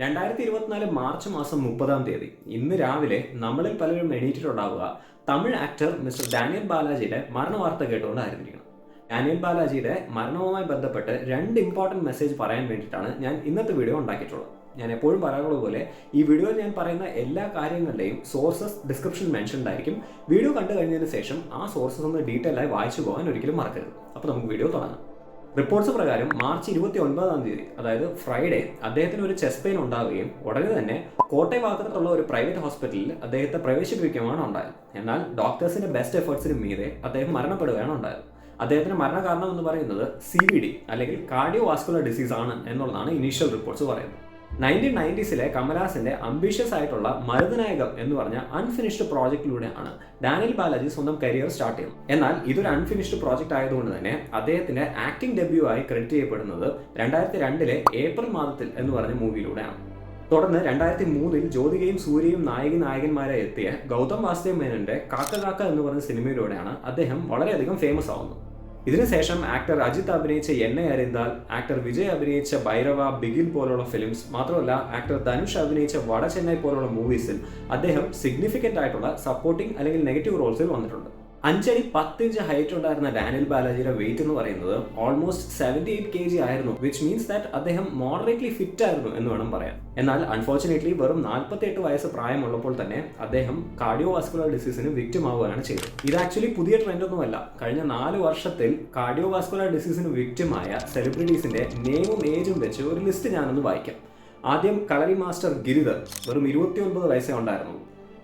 2024 March മാസം 30-ാം തീയതി ഇന്ന് രാവിലെ നമ്മളിൽ പലരും എണീറ്റിട്ടുണ്ടാവുക തമിഴ് ആക്ടർ മിസ്റ്റർ ഡാനിയൽ ബാലാജിയുടെ മരണവാർത്ത കേട്ടുകൊണ്ടായിരുന്നിരിക്കണം. ഡാനിയൽ ബാലാജിയുടെ മരണവുമായി ബന്ധപ്പെട്ട് രണ്ട് ഇമ്പോർട്ടൻറ്റ് മെസ്സേജ് പറയാൻ വേണ്ടിയിട്ടാണ് ഞാൻ ഇന്നത്തെ വീഡിയോ ഉണ്ടാക്കിയിട്ടുള്ളത്. ഞാൻ എപ്പോഴും പറയാറുള്ളത് പോലെ ഈ വീഡിയോയിൽ ഞാൻ പറയുന്ന എല്ലാ കാര്യങ്ങളുടെയും സോഴ്സസ് ഡിസ്ക്രിപ്ഷൻ മെൻഷൻഡ് ആയിരിക്കും. വീഡിയോ കണ്ടു കഴിഞ്ഞതിന് ശേഷം ആ സോഴ്സസ് ഒന്ന് ഡീറ്റെയിൽ ആയി വായിച്ചു പോകാൻ ഒരിക്കലും മറക്കരുത്. അപ്പോൾ നമുക്ക് വീഡിയോ തുടങ്ങാം. റിപ്പോർട്ട്സ് പ്രകാരം മാർച്ച് 29-ാം തീയതി, അതായത് ഫ്രൈഡേ, അദ്ദേഹത്തിന് ഒരു ചെസ്റ്റ് പെയിൻ ഉണ്ടാവുകയും ഉടനെ തന്നെ കോട്ടയം ഭാഗത്തുള്ള ഒരു പ്രൈവറ്റ് ഹോസ്പിറ്റലിൽ അദ്ദേഹത്തെ പ്രവേശിപ്പിക്കുകയാണ് ഉണ്ടായത്. എന്നാൽ ഡോക്ടേഴ്സിന്റെ ബെസ്റ്റ് എഫേർട്സിന് മീതെ അദ്ദേഹം മരണപ്പെടുകയാണ് ഉണ്ടായത്. അദ്ദേഹത്തിന്റെ മരണകാരണം എന്ന് പറയുന്നത് CVD അല്ലെങ്കിൽ കാർഡിയോ വാസ്കുലർ ഡിസീസ് ആണ് എന്നുള്ളതാണ് ഇനീഷ്യൽ റിപ്പോർട്ട്സ് പറയുന്നത്. 1990s കമലഹാസന്റെ അംബീഷ്യസ് ആയിട്ടുള്ള മരുതനായകം എന്ന് പറഞ്ഞ അൺഫിനിഷ്ഡ് പ്രോജക്റ്റിലൂടെയാണ് ഡാനിയൽ ബാലാജി സ്വന്തം കരിയർ സ്റ്റാർട്ട് ചെയ്യുന്നത്. എന്നാൽ ഇതൊരു അൺഫിനിഷ്ഡ് പ്രോജക്റ്റ് ആയതുകൊണ്ട് തന്നെ അദ്ദേഹത്തിന്റെ ആക്ടിംഗ് ഡെബ്യൂ ആയി ക്രെഡിറ്റ് ചെയ്യപ്പെടുന്നത് 2002 ഏപ്രിൽ മാസത്തിൽ എന്ന് പറഞ്ഞ മൂവിയിലൂടെയാണ്. തുടർന്ന് 2003 ജ്യോതികയും സൂര്യയും നായകന്മാരായി എത്തിയ ഗൗതം വാസുദേവ് മേനന്റെ കാക്ക കാക്ക എന്ന് പറഞ്ഞ സിനിമയിലൂടെയാണ് അദ്ദേഹം വളരെയധികം ഫേമസ് ആവുന്നത്. ഇതിനുശേഷം ആക്ടർ അജിത് അഭിനയിച്ച എന്നെ അറിന്താൽ, ആക്ടർ വിജയ് അഭിനയിച്ച ഭൈരവ, ബിഗിൽ പോലുള്ള ഫിലിംസ്, മാത്രമല്ല ആക്ടർ ധനുഷ് അഭിനയിച്ച വട ചെന്നൈ പോലുള്ള മൂവീസിൽ അദ്ദേഹം സിഗ്നിഫിക്കന്റ് ആയിട്ടുള്ള സപ്പോർട്ടിംഗ് അല്ലെങ്കിൽ നെഗറ്റീവ് റോൾസിൽ വന്നിട്ടുണ്ട്. 5 അടി 10 ഇഞ്ച് ഹൈറ്റ് ഉണ്ടായിരുന്ന ഡാനിയൽ ബാലാജിയുടെ വെയിറ്റ് എന്ന് പറയുന്നത് ഓൾമോസ്റ്റ് 78 kg ആയിരുന്നു, വിച്ച് മീൻസ് ദാറ്റ് അദ്ദേഹം മോഡറേറ്റ്ലി ഫിറ്റ് ആയിരുന്നു എന്ന് വേണം പറയാൻ. എന്നാൽ അൺഫോർച്ചുനേറ്റ്ലി വെറും 48 വയസ്സ് പ്രായമുള്ളപ്പോൾ തന്നെ അദ്ദേഹം കാർഡിയോ വാസ്കുലർ ഡിസീസിന് വിക്ടിം ആവുകയാണ് ചെയ്തത്. ഇത് ആക്ച്വലി പുതിയ ട്രെൻഡ് ഒന്നുമല്ല. കഴിഞ്ഞ 4 വർഷത്തിൽ കാർഡിയോ വാസ്കുലർ ഡിസീസിന് വിക്ടിമായ സെലിബ്രിറ്റീസിന്റെ നെയിമും ഏജും വെച്ച് ഒരു ലിസ്റ്റ് ഞാനൊന്ന് വായിക്കാം. ആദ്യം കളരി മാസ്റ്റർ ഗിരിധർ, വെറും 29 വയസ്സേ ഉണ്ടായിരുന്നു.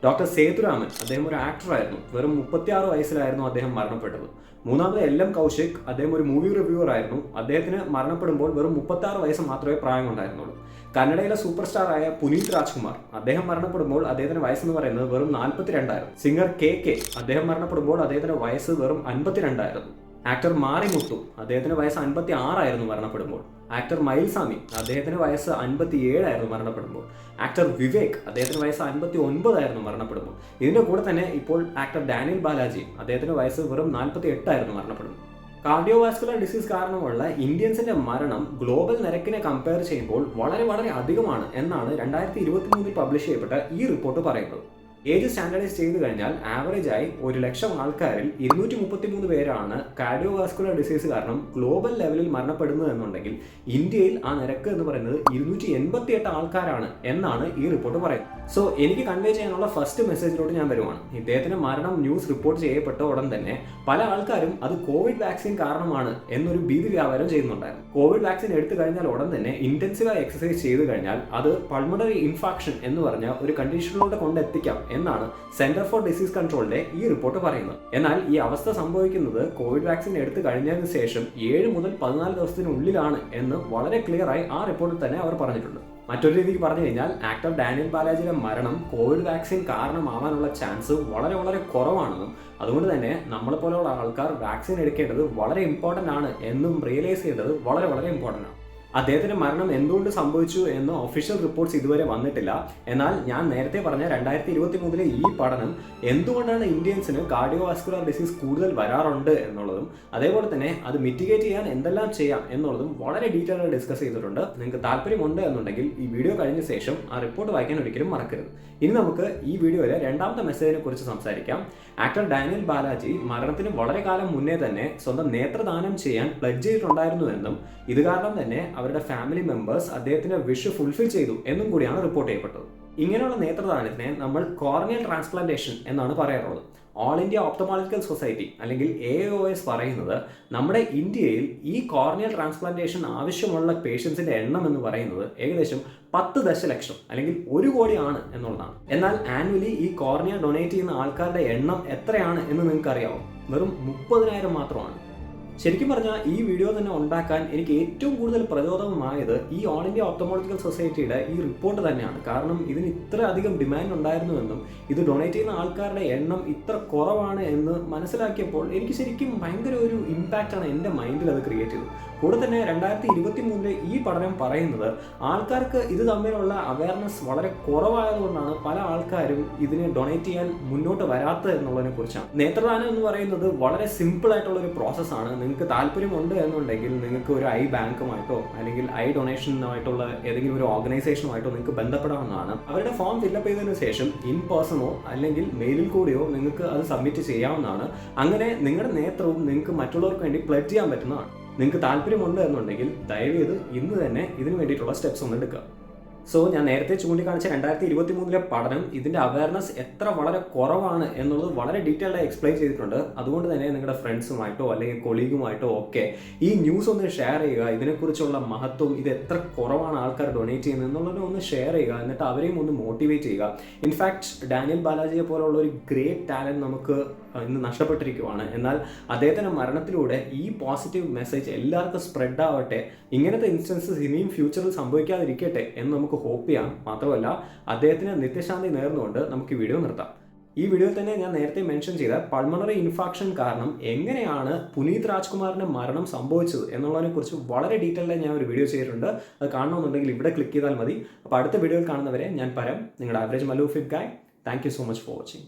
ഡോക്ടർ സേതുരാമൻ, അദ്ദേഹം ഒരു ആക്ടറായിരുന്നു, വെറും 36 വയസ്സിലായിരുന്നു അദ്ദേഹം മരണപ്പെട്ടത്. മൂന്നാമത് LM കൗശിക്, അദ്ദേഹം ഒരു മൂവി റിവ്യൂവർ ആയിരുന്നു. അദ്ദേഹത്തിന് മരണപ്പെടുമ്പോൾ വെറും 36 വയസ്സ് മാത്രമേ പ്രായമുണ്ടായിരുന്നുള്ളൂ. കന്നഡയിലെ സൂപ്പർ സ്റ്റാർ ആയ പുനീത് രാജ്കുമാർ, അദ്ദേഹം മരണപ്പെടുമ്പോൾ അദ്ദേഹത്തിന്റെ വയസ്സെന്ന് പറയുന്നത് വെറും 42 ആയിരുന്നു. സിംഗർ KK, അദ്ദേഹം മരണപ്പെടുമ്പോൾ അദ്ദേഹത്തിന്റെ വയസ്സ് വെറും 52 ആയിരുന്നു. ആക്ടർ മാറിമുത്തു, അദ്ദേഹത്തിന്റെ വയസ്സ് 56 ആയിരുന്നു മരണപ്പെടുമ്പോൾ. ആക്ടർ മയിൽസ്വാമി, അദ്ദേഹത്തിന്റെ വയസ്സ് 57 ആയിരുന്നു മരണപ്പെടുമ്പോൾ. ആക്ടർ വിവേക്, അദ്ദേഹത്തിന്റെ വയസ്സ് 59 ആയിരുന്നു മരണപ്പെടുമ്പോൾ. ഇതിന്റെ കൂടെ തന്നെ ഇപ്പോൾ ആക്ടർ ഡാനിയൽ ബാലാജി, അദ്ദേഹത്തിന്റെ വയസ്സ് വെറും 48 ആയിരുന്നു മരണപ്പെടുമ്പോൾ. കാർഡിയോവാസ്കുലർ ഡിസീസ് കാരണമുള്ള ഇന്ത്യൻസിന്റെ മരണം ഗ്ലോബൽ നിരക്കിനെ കമ്പയർ ചെയ്യുമ്പോൾ വളരെ അധികമാണ് എന്നാണ് 2023 പബ്ലിഷ് ചെയ്യപ്പെട്ട ഈ റിപ്പോർട്ട് പറയുന്നത്. ഏജ് സ്റ്റാൻഡർഡൈസ് ചെയ്ത് കഴിഞ്ഞാൽ ആവറേജായി 100,000 ആൾക്കാരിൽ 233 പേരാണ് കാർഡിയോവാസ്കുലർ ഡിസീസ് കാരണം ഗ്ലോബൽ ലെവലിൽ മരണപ്പെടുന്നത് എന്നുണ്ടെങ്കിൽ ഇന്ത്യയിൽ ആ നിരക്ക് എന്ന് പറയുന്നത് 288 ആൾക്കാരാണ് എന്നാണ് ഈ റിപ്പോർട്ട് പറയുന്നത്. സോ എനിക്ക് കൺവേ ചെയ്യാനുള്ള ഫസ്റ്റ് മെസ്സേജിലോട്ട് ഞാൻ വരുവാണ്. ഇദ്ദേഹത്തിന്റെ മരണം ന്യൂസ് റിപ്പോർട്ട് ചെയ്യപ്പെട്ട ഉടൻ തന്നെ പല ആൾക്കാരും അത് കോവിഡ് വാക്സിൻ കാരണമാണ് എന്നൊരു ഭീതി വ്യാപാരം ചെയ്യുന്നുണ്ടായിരുന്നു. കോവിഡ് വാക്സിൻ എടുത്തു കഴിഞ്ഞാൽ ഉടൻ തന്നെ ഇന്റൻസീവായി എക്സസൈസ് ചെയ്തു കഴിഞ്ഞാൽ അത് പൾമണറി ഇൻഫാക്ഷൻ എന്ന് പറഞ്ഞ ഒരു കണ്ടീഷനിലൂടെ കൊണ്ടെത്തിക്കാം എന്നാണ് സെന്റർ ഫോർ ഡിസീസ് കൺട്രോളിന്റെ ഈ റിപ്പോർട്ട് പറയുന്നത്. എന്നാൽ ഈ അവസ്ഥ സംഭവിക്കുന്നത് കോവിഡ് വാക്സിൻ എടുത്തു കഴിഞ്ഞതിന് ശേഷം 7 മുതൽ 14 ദിവസത്തിനുള്ളിലാണ് എന്ന് വളരെ ക്ലിയർ ആയി ആ റിപ്പോർട്ടിൽ തന്നെ അവർ പറഞ്ഞിട്ടുണ്ട്. മറ്റൊരു രീതിക്ക് പറഞ്ഞു കഴിഞ്ഞാൽ ആക്ടർ ഡാനിയൽ ബാലാജിയുടെ മരണം കോവിഡ് വാക്സിൻ കാരണമാവാനുള്ള ചാൻസ് വളരെ കുറവാണെന്നും അതുകൊണ്ട് തന്നെ നമ്മളെ പോലെയുള്ള ആൾക്കാർ വാക്സിൻ എടുക്കേണ്ടത് വളരെ ഇമ്പോർട്ടൻ്റ് ആണ് എന്നും റിയലൈസ് ചെയ്യേണ്ടത് വളരെ ഇമ്പോർട്ടൻ്റ് ആണ്. അദ്ദേഹത്തിന്റെ മരണം എന്തുകൊണ്ട് സംഭവിച്ചു എന്ന് ഒഫീഷ്യൽ റിപ്പോർട്ട്സ് ഇതുവരെ വന്നിട്ടില്ല. എന്നാൽ ഞാൻ നേരത്തെ പറഞ്ഞ 2023 ഈ പഠനം എന്തുകൊണ്ടാണ് ഇന്ത്യൻസിന് കാർഡിയോവാസ്കുലർ ഡിസീസ് കൂടുതൽ വരാറുണ്ട് എന്നുള്ളതും അതേപോലെ തന്നെ അത് മിറ്റിഗേറ്റ് ചെയ്യാൻ എന്തെല്ലാം ചെയ്യാം എന്നുള്ളതും വളരെ ഡീറ്റെയിൽ ആയി ഡിസ്കസ് ചെയ്തിട്ടുണ്ട്. നിങ്ങൾക്ക് താല്പര്യമുണ്ട് എന്നുണ്ടെങ്കിൽ ഈ വീഡിയോ കഴിഞ്ഞ ശേഷം ആ റിപ്പോർട്ട് വായിക്കാൻ ഒരിക്കലും മറക്കരുത്. ഇനി നമുക്ക് ഈ വീഡിയോയിലെ രണ്ടാമത്തെ മെസ്സേജിനെ കുറിച്ച് സംസാരിക്കാം. ആക്ടർ ഡാനിയൽ ബാലാജി മരണത്തിന് വളരെ കാലം മുന്നേ തന്നെ സ്വന്തം നേത്രദാനം ചെയ്യാൻ പ്ലഡ്ജ് ചെയ്തിട്ടുണ്ടായിരുന്നു എന്നും ഇത് കാരണം തന്നെ അവരുടെ ഫാമിലി മെമ്പേഴ്സ് അദ്ദേഹത്തിന്റെ വിഷ് ഫുൾഫിൽ ചെയ്തു എന്നും കൂടിയാണ് റിപ്പോർട്ട് ചെയ്യപ്പെട്ടത്. ഇങ്ങനെയുള്ള നേത്രദാനത്തിനെ നമ്മൾ കോർണിയൽ ട്രാൻസ്പ്ലാന്റേഷൻ എന്നാണ് പറയാറുള്ളത്. ഓൾ ഇന്ത്യ ഓപ്തമോളജിക്കൽ സൊസൈറ്റി അല്ലെങ്കിൽ AOS പറയുന്നത് നമ്മുടെ ഇന്ത്യയിൽ ഈ കോർണിയൽ ട്രാൻസ്പ്ലാന്റേഷൻ ആവശ്യമുള്ള പേഷ്യൻസിന്റെ എണ്ണം എന്ന് പറയുന്നത് ഏകദേശം 10 ദശലക്ഷം അല്ലെങ്കിൽ 1 കോടി ആണ് എന്നുള്ളതാണ്. എന്നാൽ ആനുവലി ഈ കോർണിയ ഡൊണേറ്റ് ചെയ്യുന്ന ആൾക്കാരുടെ എണ്ണം എത്രയാണ് എന്ന് നിങ്ങൾക്ക് അറിയാമോ? വെറും 30,000 മാത്രമാണ്. ശരിക്കും പറഞ്ഞാൽ ഈ വീഡിയോ തന്നെ ഉണ്ടാക്കാൻ എനിക്ക് ഏറ്റവും കൂടുതൽ പ്രചോദനമായത് ഈ ഓൾ ഇന്ത്യ ഓപ്തമോളജിക്കൽ സൊസൈറ്റിയുടെ ഈ റിപ്പോർട്ട് തന്നെയാണ്. കാരണം ഇതിന് ഇത്ര അധികം ഡിമാൻഡ് ഉണ്ടായിരുന്നുവെന്നും ഇത് ഡൊണേറ്റ് ചെയ്യുന്ന ആൾക്കാരുടെ എണ്ണം ഇത്ര കുറവാണ് എന്ന് മനസ്സിലാക്കിയപ്പോൾ എനിക്ക് ശരിക്കും ഭയങ്കര ഒരു ഇമ്പാക്റ്റാണ് എൻ്റെ മൈൻഡിൽ അത് ക്രിയേറ്റ് ചെയ്തത്. കൂടെ തന്നെ 2023 ഈ പഠനം പറയുന്നത് ആൾക്കാർക്ക് ഇത് തമ്മിലുള്ള അവയർനെസ് വളരെ കുറവായതുകൊണ്ടാണ് പല ആൾക്കാരും ഇതിനെ ഡൊണേറ്റ് ചെയ്യാൻ മുന്നോട്ട് വരാത്തത് എന്നുള്ളതിനെ കുറിച്ചാണ്. നേത്രദാനം എന്ന് പറയുന്നത് വളരെ സിമ്പിൾ ആയിട്ടുള്ള ഒരു പ്രോസസ്സാണ്. നിങ്ങൾക്ക് താല്പര്യമുണ്ട് എന്നുണ്ടെങ്കിൽ നിങ്ങൾക്ക് ഒരു ഐ ബാങ്കുമായിട്ടോ അല്ലെങ്കിൽ ഐ ഡൊണേഷനുമായിട്ടുള്ള ഏതെങ്കിലും ഒരു ഓർഗനൈസേഷനുമായിട്ടോ നിങ്ങൾക്ക് ബന്ധപ്പെടാവുന്നതാണ്. അവരുടെ ഫോം ഫില്ലപ്പ് ചെയ്തതിനു ശേഷം ഇൻ പേഴ്സണോ അല്ലെങ്കിൽ മെയിലിൽ കൂടിയോ നിങ്ങൾക്ക് അത് സബ്മിറ്റ് ചെയ്യാവുന്നതാണ്. അങ്ങനെ നിങ്ങളുടെ നേതൃത്വവും നിങ്ങൾക്ക് മറ്റുള്ളവർക്ക് വേണ്ടി പ്ലെഡ്ജ് ചെയ്യാൻ പറ്റുന്നതാണ്. നിങ്ങൾക്ക് താല്പര്യമുണ്ട് എന്നുണ്ടെങ്കിൽ ദയവേത് ഇന്ന് തന്നെ ഇതിന് വേണ്ടിയിട്ടുള്ള സ്റ്റെപ്സ് ഒന്ന് എടുക്കുക. സോ ഞാൻ നേരത്തെ ചൂണ്ടിക്കാണിച്ച 2023 പഠനം ഇതിൻ്റെ അവയർനെസ് എത്ര വളരെ കുറവാണ് എന്നുള്ളത് വളരെ ഡീറ്റെയിൽഡായി എക്സ്പ്ലെയിൻ ചെയ്തിട്ടുണ്ട്. അതുകൊണ്ട് തന്നെ നിങ്ങളുടെ ഫ്രണ്ട്സുമായിട്ടോ അല്ലെങ്കിൽ കൊളീഗുമായിട്ടോ ഒക്കെ ഈ ന്യൂസ് ഒന്ന് ഷെയർ ചെയ്യുക. ഇതിനെക്കുറിച്ചുള്ള മഹത്വം, ഇത് എത്ര കുറവാണ് ആൾക്കാർ ഡൊണേറ്റ് ചെയ്യുന്നത് എന്നുള്ളത് ഒന്ന് ഷെയർ ചെയ്യുക. എന്നിട്ട് അവരെയും ഒന്ന് മോട്ടിവേറ്റ് ചെയ്യുക. ഇൻഫാക്ട് ഡാനിയൽ ബാലാജിയെ പോലുള്ള ഒരു ഗ്രേറ്റ് ടാലൻറ്റ് നമുക്ക് ഇന്ന് നഷ്ടപ്പെട്ടിരിക്കുകയാണ്. എന്നാൽ അദ്ദേഹത്തിൻ്റെ മരണത്തിലൂടെ ഈ പോസിറ്റീവ് മെസ്സേജ് എല്ലാവർക്കും സ്പ്രെഡ് ആവട്ടെ, ഇങ്ങനത്തെ ഇൻസ്റ്റൻസസ് ഇനിയും ഫ്യൂച്ചറിൽ സംഭവിക്കാതിരിക്കട്ടെ എന്ന് നമുക്ക് ഹോപ്പ് ചെയ്യാം. മാത്രമല്ല അദ്ദേഹത്തിന് നിത്യശാന്തി നേർന്നുകൊണ്ട് നമുക്ക് ഈ വീഡിയോ നിർത്താം. ഈ വീഡിയോയിൽ തന്നെ ഞാൻ നേരത്തെ മെൻഷൻ ചെയ്ത പൾമണറി ഇൻഫാക്ഷൻ കാരണം എങ്ങനെയാണ് പുനീത് രാജ്കുമാറിൻ്റെ മരണം സംഭവിച്ചത് എന്നുള്ളതിനെക്കുറിച്ച് വളരെ ഡീറ്റെയിൽഡായി ഞാൻ ഒരു വീഡിയോ ചെയ്തിട്ടുണ്ട്. അത് കാണണമെന്നുണ്ടെങ്കിൽ ഇവിടെ ക്ലിക്ക് ചെയ്താൽ മതി. അപ്പോൾ അടുത്ത വീഡിയോയിൽ കാണുന്നവരെ ഞാൻ പരം, നിങ്ങളുടെ average Mallu fit guy. Thank you so much for watching.